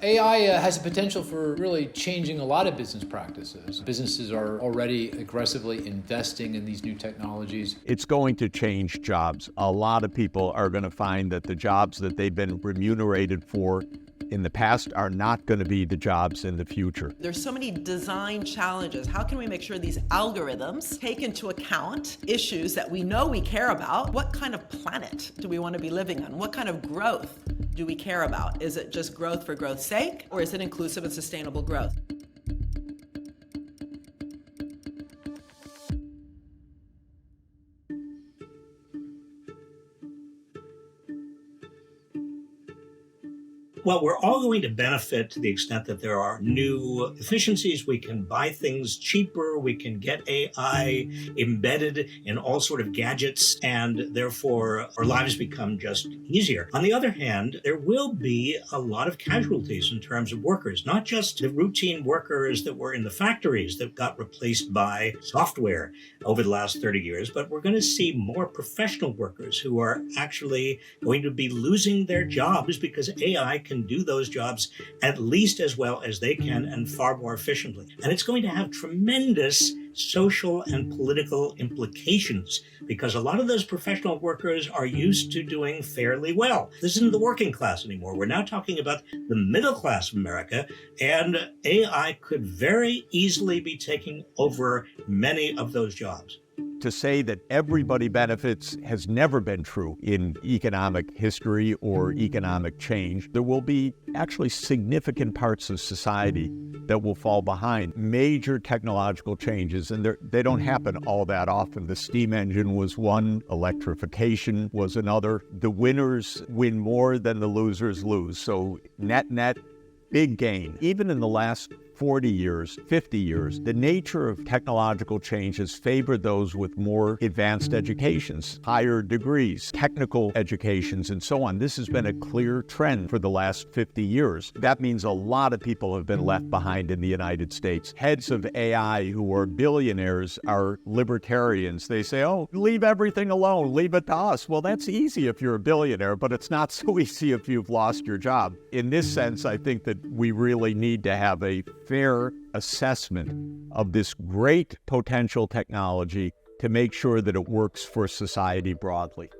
AI has the potential for really changing a lot of business practices. Businesses are already aggressively investing in these new technologies. It's going to change jobs. A lot of people are going to find that the jobs that they've been remunerated for in the past are not going to be the jobs in the future. There's so many design challenges. How can we make sure these algorithms take into account issues that we know we care about? What kind of planet do we want to be living on? What kind of growth do we care about? Is it just growth for growth's sake, or is it inclusive and sustainable growth? Well, we're all going to benefit to the extent that there are new efficiencies. We can buy things cheaper. We can get AI embedded in all sort of gadgets, and therefore our lives become just easier. On the other hand, there will be a lot of casualties in terms of workers, not just the routine workers that were in the factories that got replaced by software over the last 30 years, but we're going to see more professional workers who are actually going to be losing their jobs because AI can do those jobs at least as well as they can and far more efficiently. And it's going to have tremendous social and political implications because a lot of those professional workers are used to doing fairly well. This isn't the working class anymore. We're now talking about the middle class of America, and AI could very easily be taking over many of those jobs. To say that everybody benefits has never been true in economic history or economic change. There will be actually significant parts of society that will fall behind. Major technological changes, and they don't happen all that often. The steam engine was one, electrification was another. The winners win more than the losers lose. So net, big gain. Even in the last 40 years, 50 years, the nature of technological change has favored those with more advanced educations, higher degrees, technical educations, and so on. This has been a clear trend for the last 50 years. That means a lot of people have been left behind in the United States. Heads of AI who are billionaires are libertarians. They say, oh, leave everything alone, leave it to us. Well, that's easy if you're a billionaire, but it's not so easy if you've lost your job. In this sense, I think that we really need to have a fair assessment of this great potential technology to make sure that it works for society broadly.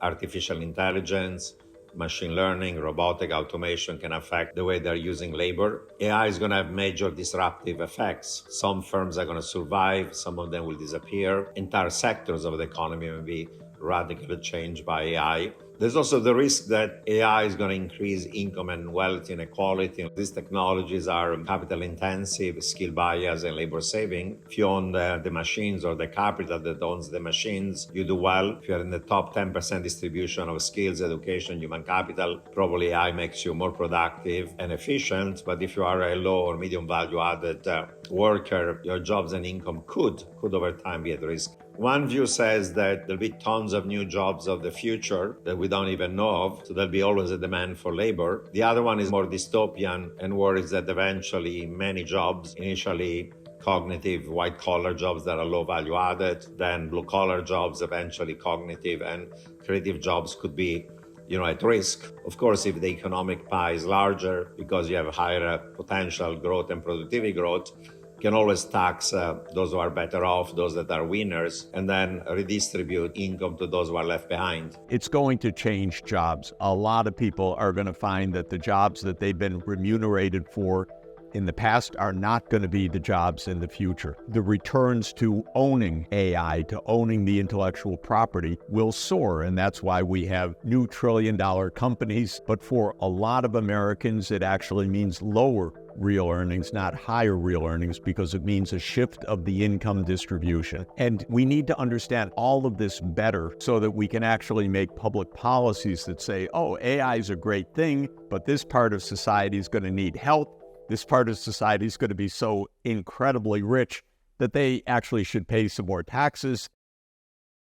Artificial intelligence, machine learning, robotic automation can affect the way they're using labor. AI is going to have major disruptive effects. Some firms are going to survive, some of them will disappear. Entire sectors of the economy will be radically changed by AI. There's also the risk that AI is going to increase income and wealth inequality. These technologies are capital intensive, skill bias, and labor saving. If you own the machines or the capital that owns the machines, you do well. If you're in the top 10% distribution of skills, education, human capital, probably AI makes you more productive and efficient. But if you are a low or medium value added worker, your jobs and income could over time be at risk. One view says that there'll be tons of new jobs of the future that we don't even know of, so there'll be always a demand for labor. The other one is more dystopian and worries that eventually many jobs, initially cognitive white-collar jobs that are low value added, then blue-collar jobs, eventually cognitive and creative jobs could be at risk. Of course, if the economic pie is larger because you have higher potential growth and productivity growth, can always tax those who are better off, those that are winners, and then redistribute income to those who are left behind. It's going to change jobs. A lot of people are going to find that the jobs that they've been remunerated for in the past are not going to be the jobs in the future. The returns to owning AI, to owning the intellectual property will soar, and that's why we have new trillion-dollar companies. But for a lot of Americans, it actually means lower real earnings, not higher real earnings, because it means a shift of the income distribution. And we need to understand all of this better so that we can actually make public policies that say, oh, AI is a great thing, but this part of society is going to need help. This part of society is going to be so incredibly rich that they actually should pay some more taxes.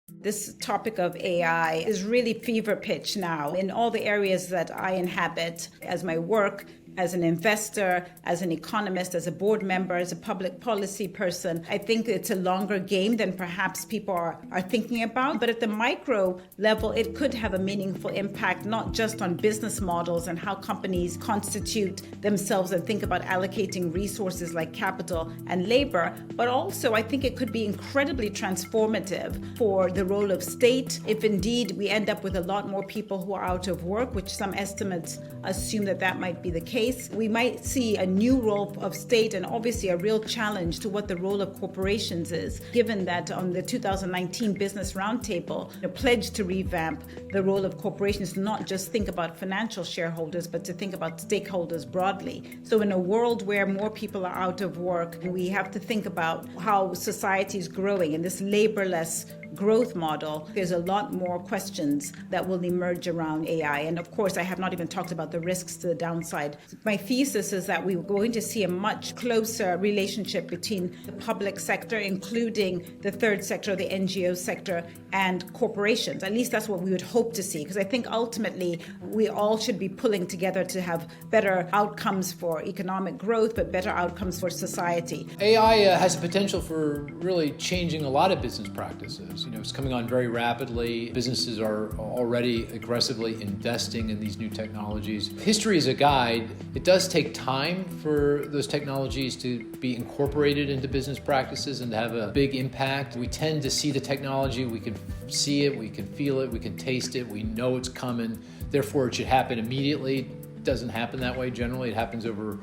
This topic of AI is really fever pitch now in all the areas that I inhabit as my work. as an investor, as an economist, as a board member, as a public policy person. I think it's a longer game than perhaps people are thinking about. But at the micro level, it could have a meaningful impact, not just on business models and how companies constitute themselves and think about allocating resources like capital and labor, but also I think it could be incredibly transformative for the role of state. If indeed we end up with a lot more people who are out of work, which some estimates assume that might be the case, we might see a new role of state and obviously a real challenge to what the role of corporations is, given that on the 2019 Business Roundtable, the pledge to revamp the role of corporations, not just think about financial shareholders, but to think about stakeholders broadly. So in a world where more people are out of work, we have to think about how society is growing in this laborless growth model. There's a lot more questions that will emerge around AI. And of course, I have not even talked about the risks to the downside. My thesis is that we're going to see a much closer relationship between the public sector, including the third sector, the NGO sector, and corporations. At least that's what we would hope to see, because I think ultimately we all should be pulling together to have better outcomes for economic growth, but better outcomes for society. AI has the potential for really changing a lot of business practices. It's coming on very rapidly. Businesses are already aggressively investing in these new technologies. History is a guide. It does take time for those technologies to be incorporated into business practices and to have a big impact. We tend to see the technology, we can see it, we can feel it, we can taste it, we know it's coming. Therefore, it should happen immediately. It doesn't happen that way generally. It happens over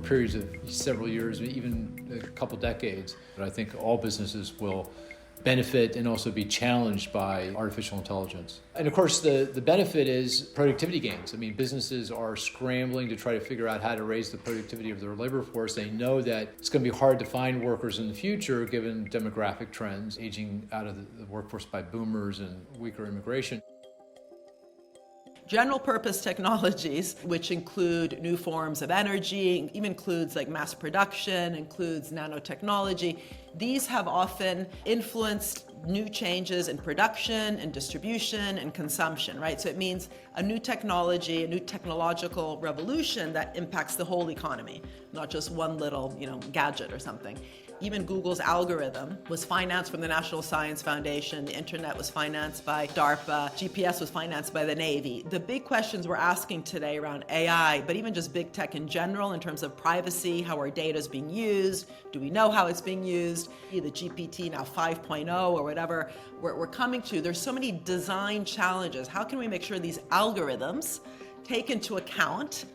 periods of several years, even a couple decades. But I think all businesses will benefit and also be challenged by artificial intelligence. And of course, the benefit is productivity gains. I mean, businesses are scrambling to try to figure out how to raise the productivity of their labor force. They know that it's going to be hard to find workers in the future given demographic trends, aging out of the workforce by boomers and weaker immigration. General purpose technologies, which include new forms of energy, even includes like mass production, includes nanotechnology, these have often influenced new changes in production and distribution and consumption, right? So it means a new technology, a new technological revolution that impacts the whole economy, not just one little, gadget or something. Even Google's algorithm was financed from the National Science Foundation. The internet was financed by DARPA. GPS was financed by the Navy. The big questions we're asking today around AI, but even just big tech in general in terms of privacy, how our data is being used, do we know how it's being used, the GPT now 5.0 or whatever we're coming to. There's so many design challenges. How can we make sure these algorithms take into account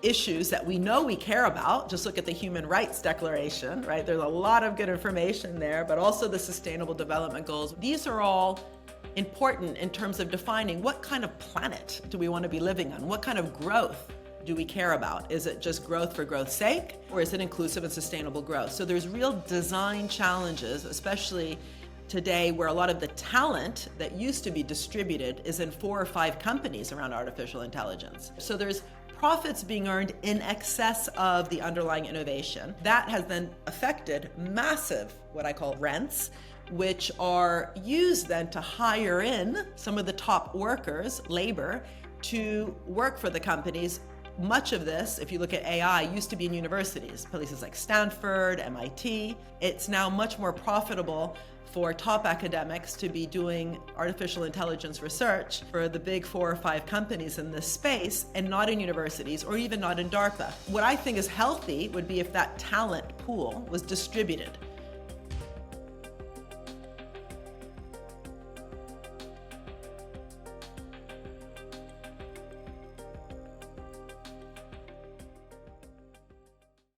issues that we know we care about? Just look at the Human Rights Declaration, right? There's a lot of good information there, but also the Sustainable Development Goals. These are all important in terms of defining what kind of planet do we want to be living on? What kind of growth do we care about? Is it just growth for growth's sake, or is it inclusive and sustainable growth? So there's real design challenges, especially today, where a lot of the talent that used to be distributed is in 4 or 5 companies around artificial intelligence. So there's profits being earned in excess of the underlying innovation. That has then affected massive, what I call rents, which are used then to hire in some of the top workers, labor, to work for the companies. Much of this, if you look at AI, used to be in universities, places like Stanford, MIT. It's now much more profitable for top academics to be doing artificial intelligence research for the big 4 or 5 companies in this space and not in universities or even not in DARPA. What I think is healthy would be if that talent pool was distributed